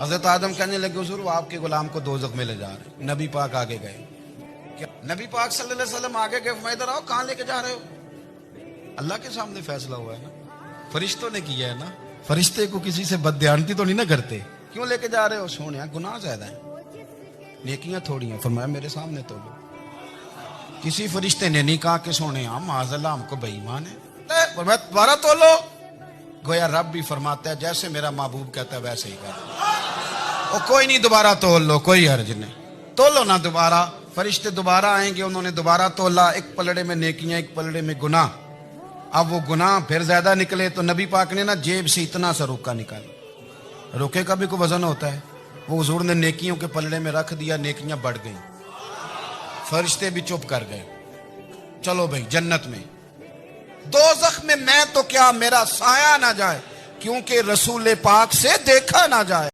हजरत आदम कहने लगे हुजूर वो आपके गुलाम को दोज़ख में ले जा रहे। नबी पाक आगे गए। क्या नबी पाक सल्लल्लाहु अलैहि वसल्लम आगे गए? फरमाया इधर आओ, कहां लेके जा रहे हो? अल्लाह के सामने फैसला हुआ है ना, फरिश्तों ने किया है ना। फरिश्ते को किसी से बददियानती तो नहीं ना करते। क्यों लेके जा रहे हो? सोने गुनाह ज्यादा है, नेकियां थोड़ी हैं। फरमाया मेरे सामने तो लो। किसी फरिश्ते ने नहीं कहा कि सोने माज़अल्लाह हमको बेईमान है, फरमाया दोबारा तो लो। गोया रब भी फरमाता है जैसे मेरा महबूब कहता है वैसे ही कर। और कोई नहीं, दोबारा तोल लो, कोई हर्ज नहीं, तोलो ना दोबारा। फरिश्ते दोबारा आएंगे, उन्होंने दोबारा तोला, एक पलड़े में नेकियां, एक पलड़े में गुनाह। अब वो गुनाह फिर ज्यादा निकले तो नबी पाक ने ना जेब से इतना सा रुका निकाला। रुके का भी कोई वजन होता है। वो हुजूर ने नेकियों के पलड़े में रख दिया, नेकियां बढ़ गई, फरिश्ते भी चुप कर गए। चलो भाई जन्नत में। दोज़ख में मैं तो क्या, मेरा साया ना जाए, क्योंकि रसूल पाक से देखा ना जाए।